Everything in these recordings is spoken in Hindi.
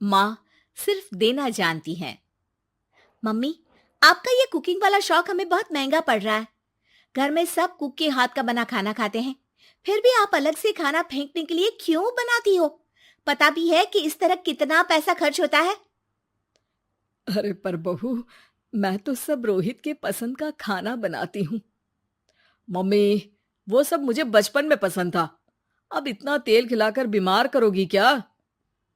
माँ सिर्फ देना जानती हैं। मम्मी, आपका ये कुकिंग वाला शौक हमें बहुत महंगा पड़ रहा है। घर में सब कुक के हाथ का बना खाना खाते हैं, फिर भी आप अलग से खाना फेंकने के लिए क्यों बनाती हो? पता भी है कि इस तरह कितना पैसा खर्च होता है। अरे पर बहू, मैं तो सब रोहित के पसंद का खाना बनाती हूँ। मम्मी, वो सब मुझे बचपन में पसंद था। अब इतना तेल खिलाकर बीमार करोगी क्या?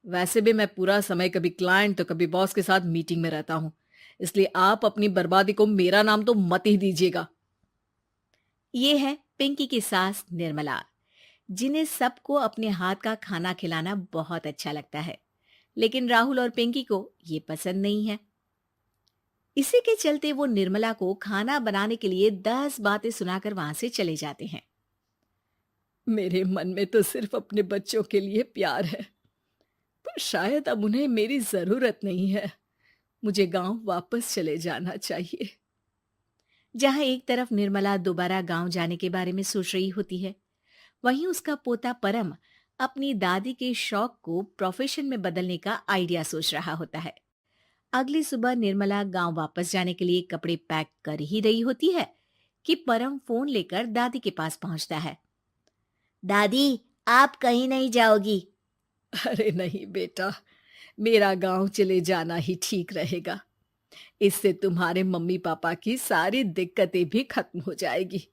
वैसे भी मैं पूरा समय कभी क्लाइंट तो कभी बॉस के साथ मीटिंग में रहता हूँ। इसलिए आप अपनी बर्बादी को मेरा नाम तो मत ही दीजिएगा। ये है पिंकी की सास निर्मला, जिन्हें सबको अपने हाथ का खाना खिलाना बहुत अच्छा लगता है, लेकिन राहुल और पिंकी को ये पसंद नहीं है। इसी के चलते वो निर्मला को खाना बनाने के लिए 10 बातें सुनाकर वहां से चले जाते हैं। मेरे मन में तो सिर्फ अपने बच्चों के लिए प्यार है, पर शायद अब उन्हें मेरी जरूरत नहीं है। मुझे गांव वापस चले जाना चाहिए। जहां एक तरफ निर्मला दोबारा गांव जाने के बारे में सोच रही होती है, वहीं उसका पोता परम अपनी दादी के शौक को प्रोफेशन में बदलने का आइडिया सोच रहा होता है। अगली सुबह निर्मला गांव वापस जाने के लिए कपड़े पैक कर ही रही होती है कि परम फोन लेकर दादी के पास पहुंचता है। दादी, आप कहीं नहीं जाओगी? अरे नहीं बेटा, मेरा गांव चले जाना ही ठीक रहेगा। इससे तुम्हारे मम्मी पापा की सारी दिक्कतें भी खत्म हो जाएगी।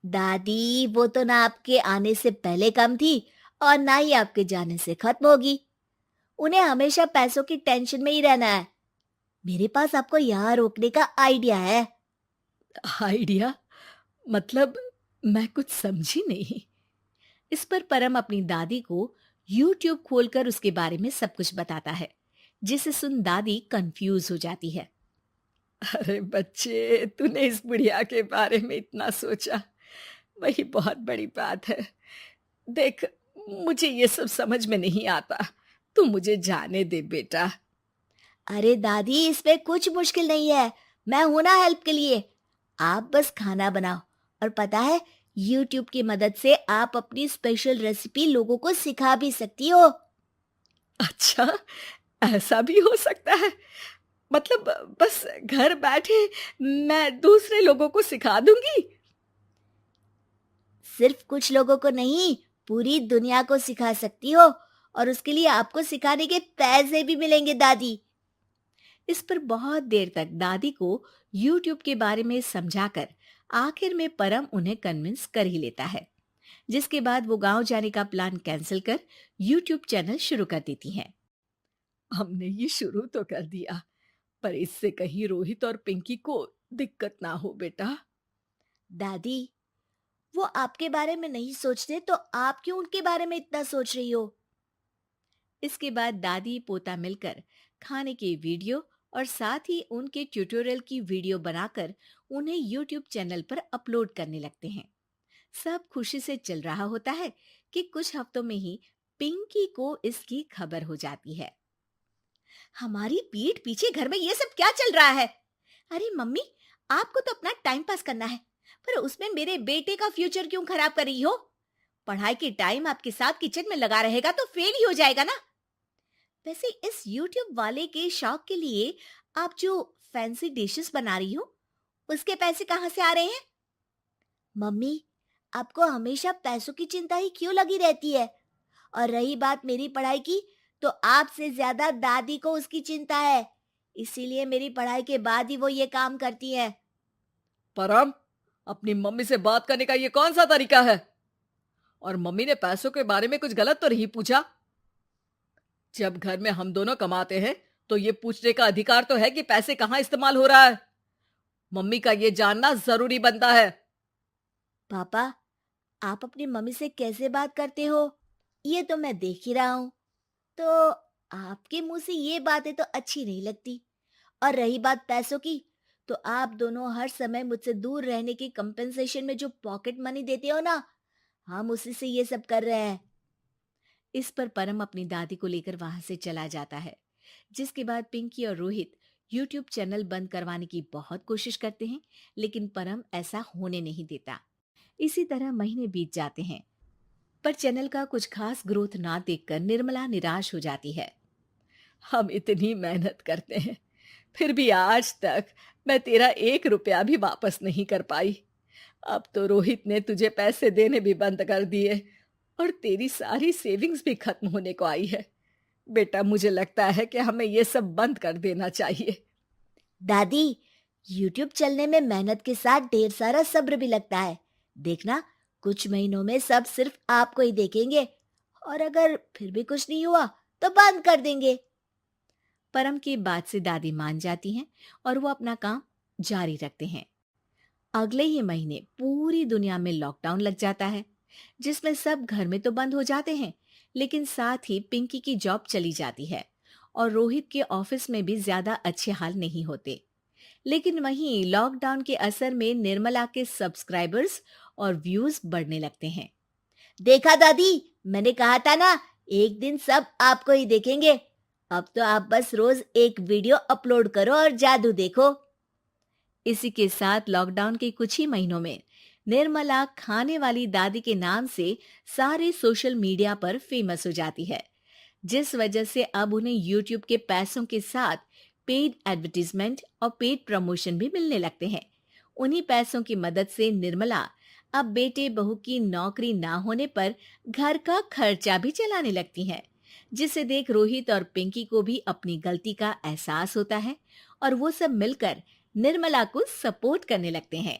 दादी, वो तो ना आपके आने से पहले कम थी और ना ही आपके जाने से खत्म होगी। उन्हें हमेशा पैसों की टेंशन में ही रहना है। मेरे पास आपको यहाँ रोकने का आइडिया है। आइडिया? मतलब, मैं कुछ समझी नहीं। इस पर परम अपनी दादी को YouTube खोलकर उसके बारे में सब कुछ बताता है, जिसे सुन दादी कंफ्यूज हो जाती है। अरे बच्चे, तूने इस बुढ़िया के बारे में इतना सोचा, वही बहुत बड़ी बात है। देख, मुझे ये सब समझ में नहीं आता। तू मुझे जाने दे बेटा। अरे दादी, इसमें कुछ मुश्किल नहीं है। मैं हूं ना हेल्प के लिए। आप बस खाना बनाओ, और पता है, YouTube की मदद से आप अपनी स्पेशल रेसिपी लोगों को सिखा भी सकती हो। अच्छा, ऐसा भी हो सकता है? मतलब, बस घर बैठे मैं दूसरे लोगों को सिखा दूंगी? सिर्फ कुछ लोगों को नहीं, पूरी दुनिया को सिखा सकती हो, और उसके लिए आपको सिखाने के पैसे भी मिलेंगे दादी। इस पर बहुत देर तक दादी को YouTube के बारे में समझाकर आखिर में परम उन्हें कन्विंस कर ही लेता है, जिसके बाद वो गांव जाने का प्लान कैंसिल कर YouTube चैनल शुरू कर देती हैं। हमने ये शुरू तो कर दिया, पर इससे कहीं रोहित और पिंकी को दिक्कत ना हो बेटा। दादी, वो आपके बारे में नहीं सोचते तो आप क्यों उनके बारे में इतना सोच रही हो? इसके बाद दादी पोता मिलकर खाने की वीडियो और साथ ही उनके ट्यूटोरियल की वीडियो बनाकर उन्हें YouTube चैनल पर अपलोड करने लगते हैं। सब खुशी से चल रहा होता है कि कुछ हफ्तों में ही पिंकी को इसकी खबर हो जाती है। हमारी पीठ पीछे घर में ये सब क्या चल रहा है? अरे मम्मी, आपको तो अपना टाइम पास करना है, पर उसमें मेरे बेटे का फ्यूचर क्यों खराब कर रही हो? पढ़ाई के टाइम आपके साथ किचन में लगा रहेगा तो फेल ही हो जाएगा ना। वैसे इस YouTube वाले के शौक के लिए आप जो फैंसी डिशेस बना रही हो, उसके पैसे कहाँ से आ रहे हैं? मम्मी, आपको हमेशा पैसों की चिंता ही क्यों लगी रहती है? और रही बात मेरी पढ़ाई की, तो आपसे ज्यादा दादी को उसकी चिंता है। इसीलिए मेरी पढ़ाई के बाद ही वो ये काम करती है। परम, अपनी मम्मी से बात करने का ये कौन सा तरीका है? और मम्मी ने पैसों के बारे में कुछ गलत तो नहीं पूछा? जब घर में हम दोनों कमाते हैं, तो ये पूछने का अधिकार तो है कि पैसे कहाँ इस्तेमाल हो रहा है। मम्मी का ये जानना जरूरी बनता है। पापा, आप अपनी मम्मी से कैसे बात करते हो, ये तो मैं देख ही रहा हूँ। तो आपके मुंह से ये बातें तो अच्छी नहीं लगती। और रही बात पैसों की, तो आप दोनों हर समय मुझसे दूर रहने की कंपेंसेशन में जो पॉकेट मनी देते हो ना, हम उसी से ये सब कर रहे हैं। इस पर परम अपनी दादी को लेकर वहां से चला जाता है, जिसके बाद पिंकी और रोहित YouTube चैनल बंद करवाने की बहुत कोशिश करते हैं, लेकिन परम ऐसा होने नहीं देता। इसी तरह महीने बीत जाते हैं। पर चैनल का कुछ खास ग्रोथ ना देखकर निर्मला निराश हो जाती है। हम इतनी मेहनत करते हैं, फिर भी आज तक मैं तेरा 1 रुपया भी वापस नहीं कर पाई। अब तो रोहित ने तुझे पैसे देने भी बंद कर दिए और तेरी सारी सेविंग्स भी खत्म होने को आई है। बेटा, मुझे लगता है कि हमें ये सब बंद कर देना चाहिए। दादी, यूट्यूब चलने में मेहनत के साथ ढेर सारा सब्र भी लगता है। देखना, कुछ महीनों में सब सिर्फ आपको ही देखेंगे, और अगर फिर भी कुछ नहीं हुआ तो बंद कर देंगे। परम की बात से दादी मान जाती हैं और वो अपना काम जारी रखते हैं। अगले ही महीने पूरी दुनिया में लॉकडाउन लग जाता है, जिसमें सब घर में तो बंद हो जाते हैं, लेकिन साथ ही पिंकी की जॉब चली जाती है और रोहित के ऑफिस में भी ज्यादा अच्छे हाल नहीं होते। लेकिन वहीं लॉकडाउन के असर में निर्मला के सब्सक्राइबर्स और व्यूज बढ़ने लगते हैं। देखा दादी, मैंने कहा था ना, एक दिन सब आपको ही देखेंगे। अब तो आप बस रोज एक वीडियो अपलोड करो और जादू देखो। इसी के साथ लॉकडाउन के कुछ ही महीनों में निर्मला खाने वाली दादी के नाम से सारे सोशल मीडिया पर फेमस हो जाती है, जिस वजह से अब उन्हें यूट्यूब के पैसों के साथ पेड एडवर्टीजमेंट और पेड प्रमोशन भी मिलने लगते हैं। उन्हीं पैसों की मदद से निर्मला अब बेटे बहू की नौकरी ना होने पर घर का खर्चा भी चलाने लगती हैं, जिसे देख रोहित और पिंकी को भी अपनी गलती का एहसास होता है और वो सब मिलकर निर्मला को सपोर्ट करने लगते हैं।